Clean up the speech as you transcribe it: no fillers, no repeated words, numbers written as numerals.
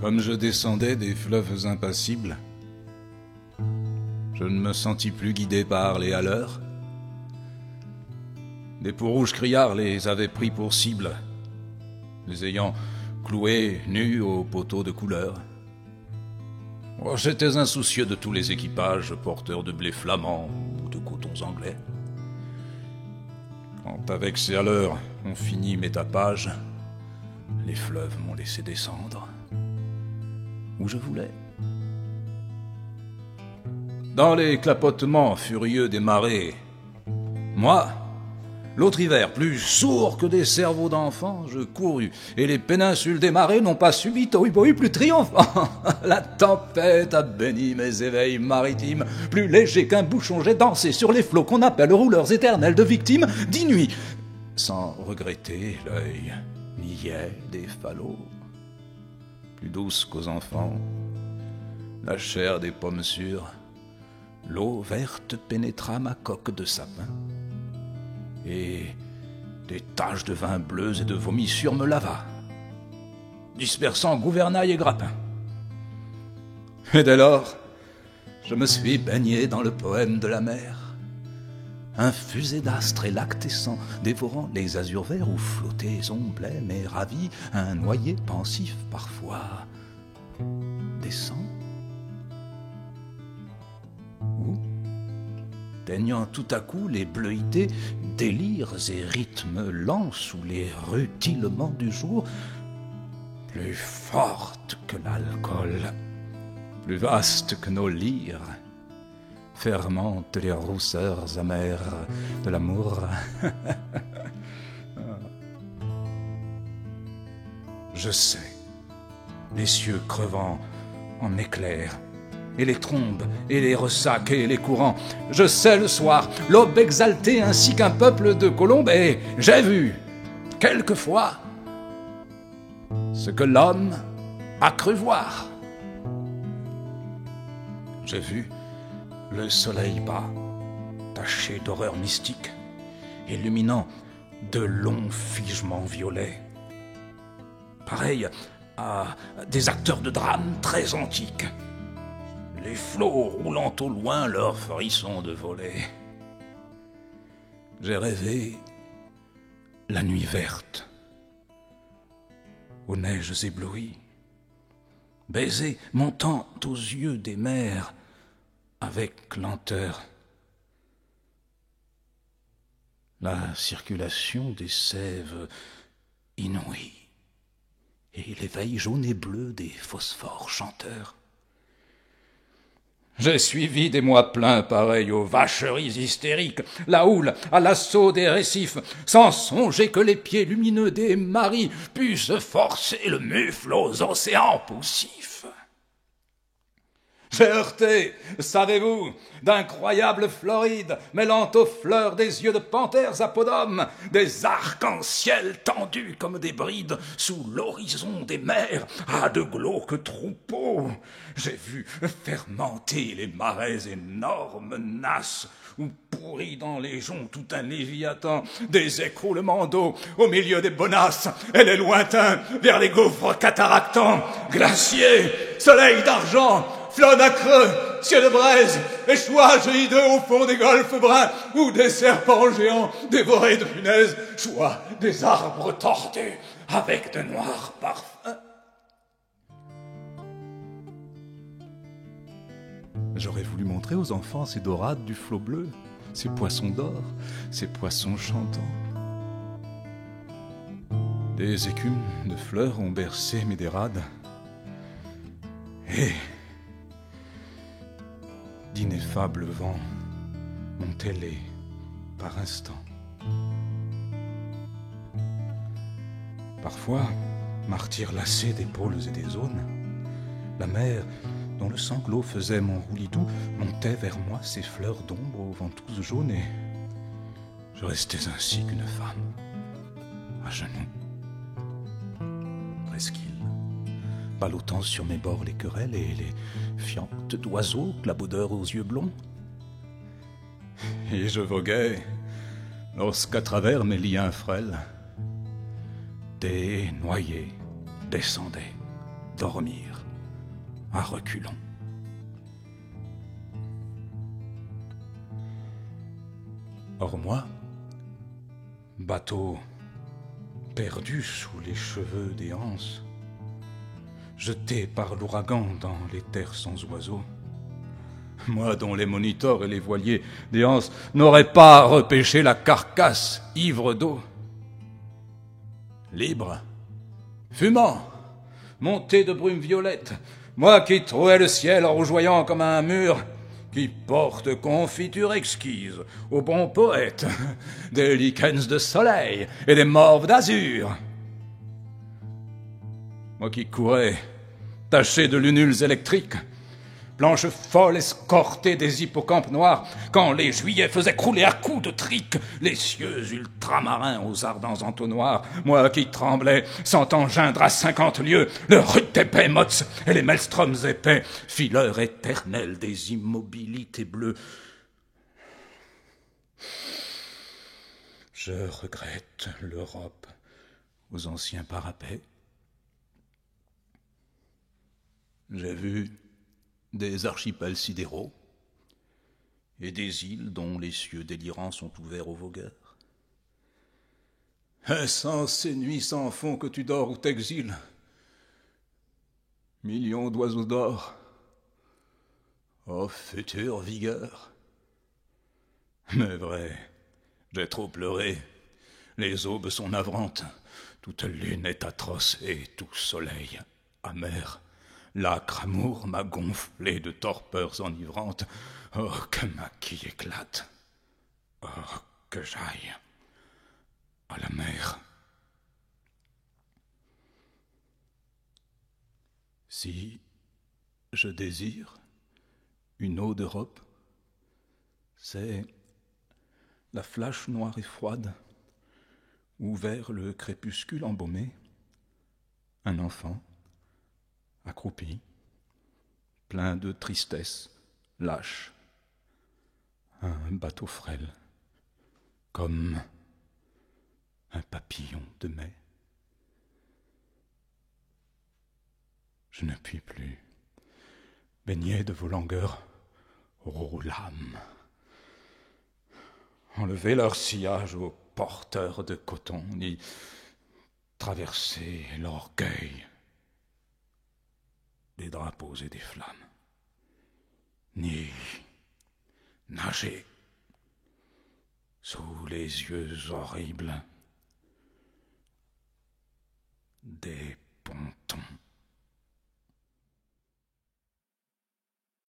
Comme je descendais des fleuves impassibles, je ne me sentis plus guidé par les haleurs. Des peaux-rouges criards les avaient pris pour cible, les ayant cloués nus aux poteaux de couleur. J'étais insoucieux de tous les équipages porteurs de blé flamand ou de cotons anglais. Quand avec ces haleurs on finit mes tapages, les fleuves m'ont laissé descendre où je voulais. Dans les clapotements furieux des marées, moi, l'autre hiver, plus sourd que des cerveaux d'enfants, je courus, et les péninsules des marées n'ont pas subi tohu-bohu plus triomphant. La tempête a béni mes éveils maritimes, plus légers qu'un bouchon, j'ai dansé sur les flots qu'on appelle rouleurs éternels de victimes, 10 nuits, sans regretter l'œil niais des falots. Plus douce qu'aux enfants, la chair des pommes sûres, l'eau verte pénétra ma coque de sapin, et des taches de vin bleu et de vomissures me lava, dispersant gouvernail et grappin. Et dès lors, je me suis baigné dans le poème de la mer, infusé d'astres et lactescents, dévorant les azurs verts où flottaient omblets, mais ravi, un noyer pensif parfois descend. Ou, teignant tout à coup les bleuités, délires et rythmes lents sous les rutilements du jour, plus forte que l'alcool, plus vaste que nos lyres, fermente les rousseurs amères de l'amour. Je sais, les cieux crevant en éclairs, et les trombes, et les ressacs, et les courants. Je sais le soir, l'aube exaltée ainsi qu'un peuple de colombes, et j'ai vu, quelquefois, ce que l'homme a cru voir. J'ai vu le soleil bas, taché d'horreur mystique, illuminant de longs figements violets, pareil à des acteurs de drame très antiques, les flots roulant au loin leurs frissons de volée. J'ai rêvé la nuit verte, aux neiges éblouies, baiser montant aux yeux des mers avec lenteur. La circulation des sèves inouïes et l'éveil jaune et bleu des phosphores chanteurs. J'ai suivi des mois pleins pareils aux vacheries hystériques, la houle à l'assaut des récifs, sans songer que les pieds lumineux des maris puissent forcer le mufle aux océans poussifs. J'ai heurté, savez-vous, d'incroyables Florides, mêlant aux fleurs des yeux de panthères apodums, des arcs-en-ciel tendus comme des brides sous l'horizon des mers, à de glauques troupeaux. J'ai vu fermenter les marais énormes nasses, où pourrit dans les joncs tout un léviathan, des écroulements d'eau au milieu des bonasses, et les lointains vers les gouffres cataractants, glaciers, soleil d'argent, flot nacreux, cieux de braise, échouages hideux au fond des golfes bruns, où des serpents géants dévorés de punaises choient des arbres tordus avec de noirs parfums. J'aurais voulu montrer aux enfants ces dorades du flot bleu, ces poissons d'or, ces poissons chantants. Des écumes de fleurs ont bercé mes dérades, et d'ineffables vents montaient les par instants. Parfois, martyr lassé d'épaules et des aunes, la mer, dont le sanglot faisait mon roulis-doux, montait vers moi ses fleurs d'ombre aux ventouses jaunes, et je restais ainsi qu'une femme, à genoux, presqu'île, ballottant sur mes bords les querelles et les fientes d'oiseaux clabaudeurs aux yeux blonds. Et je voguais, lorsqu'à travers mes liens frêles, des noyés descendaient dormir à reculons. Or moi, bateau perdu sous les cheveux des anses, jeté par l'ouragan dans les terres sans oiseaux, moi dont les moniteurs et les voiliers des anses n'auraient pas repêché la carcasse ivre d'eau, libre, fumant, monté de brume violette, moi qui trouais le ciel rougeoyant comme un mur, qui porte confiture exquise aux bons poètes, des lichens de soleil et des morves d'azur. Moi qui courais, taché de lunules électriques, planche folle escortée des hippocampes noirs, quand les juillets faisaient crouler à coups de trique les cieux ultramarins aux ardents entonnoirs, moi qui tremblais, sentant geindre à 50 lieues le rude des behemoths et les maelstroms épais, fileurs éternels des immobilités bleues. Je regrette l'Europe aux anciens parapets. J'ai vu des archipels sidéraux et des îles dont les cieux délirants sont ouverts aux vogueurs. Est-ce en ces nuits sans fond que tu dors ou t'exiles? Millions d'oiseaux d'or, ô future vigueur. Mais vrai, j'ai trop pleuré, les aubes sont navrantes, toute lune est atroce et tout soleil amer. L'âcre amour m'a gonflé de torpeurs enivrantes. Oh, que ma quille éclate. Oh, que j'aille à la mer. Si je désire une eau d'Europe, c'est la flache noire et froide où vers le crépuscule embaumé, un enfant accroupi, plein de tristesse, lâche, un bateau frêle, comme un papillon de mai. Je ne puis plus baigner de vos langueurs, ô lames, enlever leur sillage aux porteurs de coton, ni traverser l'orgueil des drapeaux et des flammes, ni nager sous les yeux horribles des